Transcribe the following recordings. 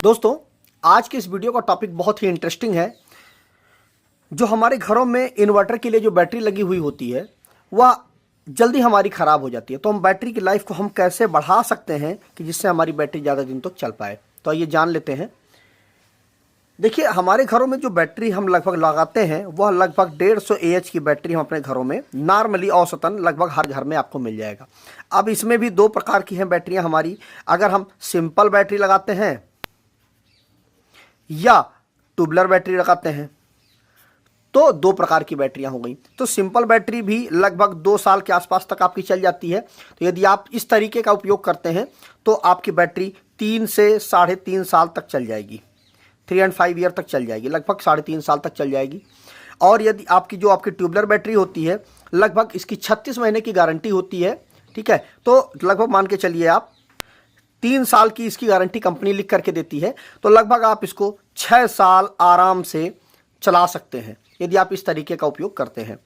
दोस्तों, आज के इस वीडियो का टॉपिक बहुत ही इंटरेस्टिंग है। जो हमारे घरों में इन्वर्टर के लिए जो बैटरी लगी हुई होती है वह जल्दी हमारी ख़राब हो जाती है, तो हम बैटरी की लाइफ को हम कैसे बढ़ा सकते हैं कि जिससे हमारी बैटरी ज़्यादा दिन तक चल पाए। तो आइए जान लेते हैं। देखिए, हमारे घरों में जो बैटरी हम लगभग लगाते हैं वह लगभग 150 AH की बैटरी हम अपने घरों में नॉर्मली औसतन लगभग हर घर में आपको मिल जाएगा। अब इसमें भी दो प्रकार की हैं बैटरियां हमारी। अगर हम सिंपल बैटरी लगाते हैं या ट्यूबलर बैटरी लगाते हैं तो दो प्रकार की बैटरियां हो गई। तो सिंपल बैटरी भी लगभग 2 साल के आसपास तक आपकी चल जाती है। तो यदि आप इस तरीके का उपयोग करते हैं तो आपकी बैटरी 3 से 3.5 साल तक चल जाएगी। 3 and 5 ईयर तक चल जाएगी, लगभग 3.5 साल तक चल जाएगी। और यदि आपकी ट्यूबलर बैटरी होती है, लगभग इसकी 36 महीने की गारंटी होती है। ठीक है, तो लगभग मान के चलिए आप 3 साल की इसकी गारंटी कंपनी लिख करके देती है, तो लगभग आप इसको 6 साल आराम से चला सकते हैं यदि आप इस तरीके का उपयोग करते हैं।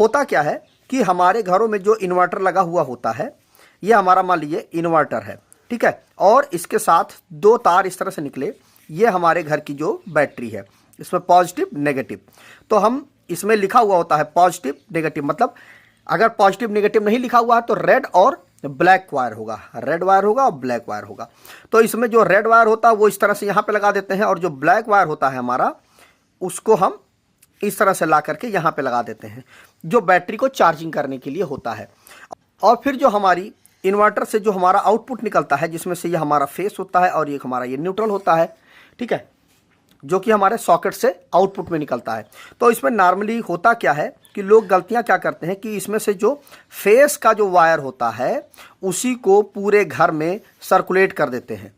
होता क्या है कि हमारे घरों में जो इन्वर्टर लगा हुआ होता है, ये हमारा मान लीजिए इन्वर्टर है, ठीक है, और इसके साथ 2 तार इस तरह से निकले, ये हमारे घर की जो बैटरी है, इसमें पॉजिटिव नेगेटिव। तो हम इसमें लिखा हुआ होता है पॉजिटिव नेगेटिव, मतलब अगर पॉजिटिव नेगेटिव नहीं लिखा हुआ है तो रेड और ब्लैक वायर होगा, रेड वायर होगा और ब्लैक वायर होगा। तो इसमें जो रेड वायर होता है वो इस तरह से यहाँ पे लगा देते हैं, और जो ब्लैक वायर होता है हमारा, उसको हम इस तरह से ला करके यहाँ पे लगा देते हैं, जो बैटरी को चार्जिंग करने के लिए होता है। और फिर जो हमारी इन्वर्टर से जो हमारा आउटपुट निकलता है, जिसमें से ये हमारा फेस होता है और ये हमारा ये न्यूट्रल होता है, ठीक है, जो कि हमारे सॉकेट से आउटपुट में निकलता है। तो इसमें नॉर्मली होता क्या है कि लोग गलतियां क्या करते हैं कि इसमें से जो फेस का जो वायर होता है उसी को पूरे घर में सर्कुलेट कर देते हैं।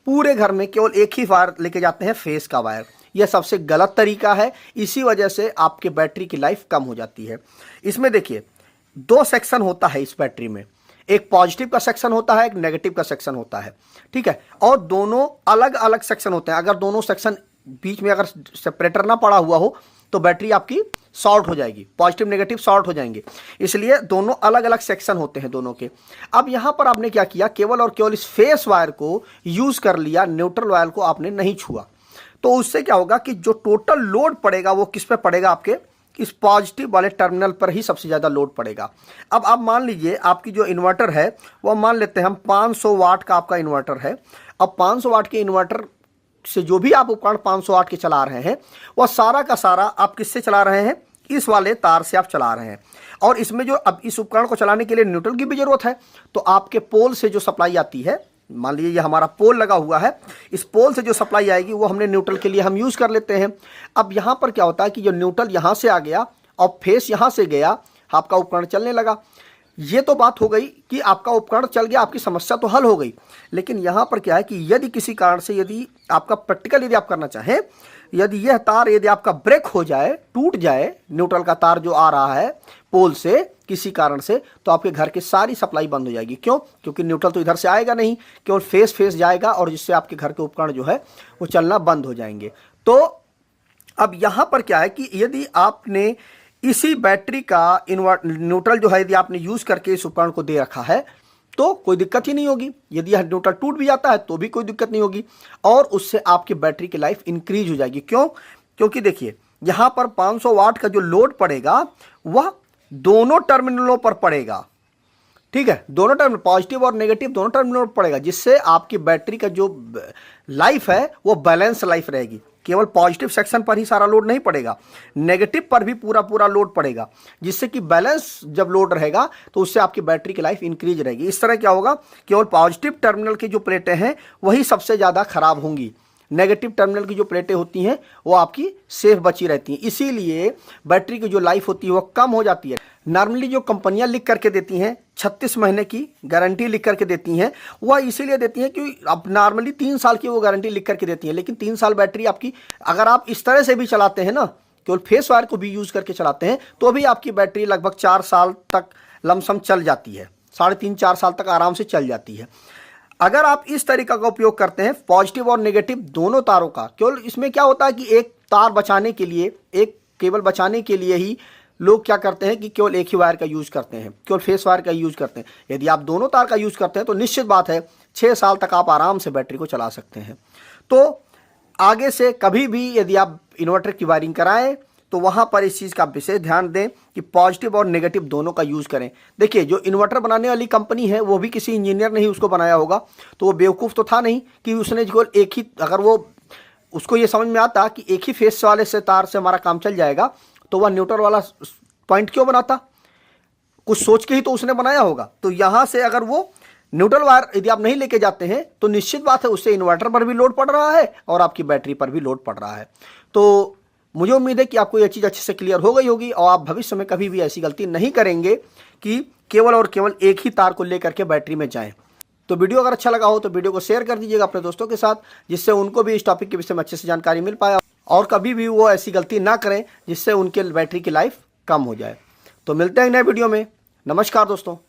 पूरे घर में केवल एक ही वायर लेके जाते हैं, फेस का वायर। यह सबसे गलत तरीका है। इसी वजह से आपके बैटरी की लाइफ कम हो जाती है। इसमें देखिए 2 सेक्शन होता है इस बैटरी में, एक पॉजिटिव का सेक्शन होता है, एक नेगेटिव का सेक्शन होता है, ठीक है, और दोनों अलग अलग सेक्शन होते हैं। अगर दोनों सेक्शन बीच में अगर सेपरेटर ना पड़ा हुआ हो तो बैटरी आपकी शॉर्ट हो जाएगी, पॉजिटिव नेगेटिव शॉर्ट हो जाएंगे। इसलिए दोनों अलग अलग सेक्शन होते हैं दोनों के। अब यहां पर आपने क्या किया, केवल और केवल इस फेस वायर को यूज कर लिया, न्यूट्रल वायर को आपने नहीं छुआ। तो उससे क्या होगा कि जो टोटल लोड पड़ेगा वो किस पे पड़ेगा, आपके इस पॉजिटिव वाले टर्मिनल पर ही सबसे ज़्यादा लोड पड़ेगा। अब आप मान लीजिए आपकी जो इन्वर्टर है वो मान लेते हैं हम 500 वाट का आपका इन्वर्टर है। अब 500 वाट के इन्वर्टर से जो भी आप उपकरण 500 वाट के चला रहे हैं वह सारा का सारा आप किससे चला रहे हैं, इस वाले तार से आप चला रहे हैं। और इसमें जो अब इस उपकरण को चलाने के लिए न्यूट्रल की भी जरूरत है, तो आपके पोल से जो सप्लाई आती है, मान लीजिए ये हमारा पोल लगा हुआ है, इस पोल से जो सप्लाई आएगी वो हमने न्यूट्रल के लिए हम यूज़ कर लेते हैं। अब यहाँ पर क्या होता है कि जो न्यूट्रल यहाँ से आ गया और फेस यहाँ से गया, आपका उपकरण चलने लगा। ये तो बात हो गई कि आपका उपकरण चल गया, आपकी समस्या तो हल हो गई। लेकिन यहाँ पर क्या है कि यदि किसी कारण से यदि आपका प्रैक्टिकल यदि आप करना चाहें, यदि यह तार यदि आपका ब्रेक हो जाए, टूट जाए, न्यूट्रल का तार जो आ रहा है पोल से किसी कारण से, तो आपके घर की सारी सप्लाई बंद हो जाएगी। क्यों? क्योंकि न्यूट्रल तो इधर से आएगा नहीं, केवल फेस जाएगा, और जिससे आपके घर के उपकरण जो है वो चलना बंद हो जाएंगे। तो अब यहाँ पर क्या है कि यदि आपने इसी बैटरी का न्यूट्रल जो है यदि आपने यूज करके इस उपकरण को दे रखा है तो कोई दिक्कत ही नहीं होगी। यदि यह न्यूट्रल टूट भी जाता है तो भी कोई दिक्कत नहीं होगी, और उससे आपकी बैटरी की लाइफ इंक्रीज हो जाएगी। क्यों? क्योंकि देखिए यहाँ पर 500 वाट का जो लोड पड़ेगा वह दोनों टर्मिनलों पर पड़ेगा, ठीक है, दोनों टर्मिनल पॉजिटिव और नेगेटिव दोनों टर्मिनलों पर पड़ेगा, जिससे आपकी बैटरी का जो लाइफ है वो बैलेंस लाइफ रहेगी। केवल पॉजिटिव सेक्शन पर ही सारा लोड नहीं पड़ेगा, नेगेटिव पर भी पूरा लोड पड़ेगा, जिससे कि बैलेंस जब लोड रहेगा तो उससे आपकी बैटरी की लाइफ इंक्रीज रहेगी। इस तरह क्या होगा, केवल पॉजिटिव टर्मिनल की जो प्लेटें हैं वही सबसे ज़्यादा खराब होंगी, नेगेटिव टर्मिनल की जो प्लेटें होती हैं वो आपकी सेफ बची रहती हैं। इसीलिए बैटरी की जो लाइफ होती है वो कम हो जाती है। नॉर्मली जो कंपनियां लिख करके देती हैं 36 महीने की गारंटी लिख करके देती हैं, वह इसीलिए देती हैं कि अब नॉर्मली 3 साल की वो गारंटी लिख करके देती हैं, लेकिन 3 साल बैटरी आपकी अगर आप इस तरह से भी चलाते हैं ना, केवल फेस वायर को भी यूज करके चलाते हैं, तो भी आपकी बैटरी लगभग 4 साल तक लमसम चल जाती है, 3.5-4 साल तक आराम से चल जाती है। अगर आप इस तरीका का उपयोग करते हैं पॉजिटिव और नेगेटिव दोनों तारों का, केवल इसमें क्या होता है कि एक तार बचाने के लिए, एक केबल बचाने के लिए ही लोग क्या करते हैं कि केवल एक ही वायर का यूज करते हैं, केवल फेस वायर का यूज करते हैं। यदि आप दोनों तार का यूज करते हैं तो निश्चित बात है 6 साल तक आप आराम से बैटरी को चला सकते हैं। तो आगे से कभी भी यदि आप इन्वर्टर की वायरिंग कराएं तो वहां पर इस चीज़ का विशेष ध्यान दें कि पॉजिटिव और नेगेटिव दोनों का यूज़ करें। देखिए, जो इन्वर्टर बनाने वाली कंपनी है वो भी किसी इंजीनियर ने ही उसको बनाया होगा, तो वो बेवकूफ़ तो था नहीं कि उसने जो एक ही, अगर वो उसको ये समझ में आता कि एक ही फेस वाले से तार से हमारा काम चल जाएगा तो वह न्यूट्रल वाला पॉइंट क्यों बनाता? कुछ सोच के ही तो उसने बनाया होगा। तो यहां से अगर वो न्यूट्रल वायर यदि आप नहीं लेके जाते हैं तो निश्चित बात है उससे इन्वर्टर पर भी लोड पड़ रहा है और आपकी बैटरी पर भी लोड पड़ रहा है। तो मुझे उम्मीद है कि आपको यह चीज़ अच्छे से क्लियर हो गई होगी और आप भविष्य में कभी भी ऐसी गलती नहीं करेंगे कि केवल और केवल एक ही तार को लेकर के बैटरी में जाएं। तो वीडियो अगर अच्छा लगा हो तो वीडियो को शेयर कर दीजिएगा अपने दोस्तों के साथ, जिससे उनको भी इस टॉपिक के विषय में अच्छे से जानकारी मिल पाए और कभी भी वो ऐसी गलती ना करें जिससे उनके बैटरी की लाइफ कम हो जाए। तो मिलते हैं नए वीडियो में। नमस्कार दोस्तों।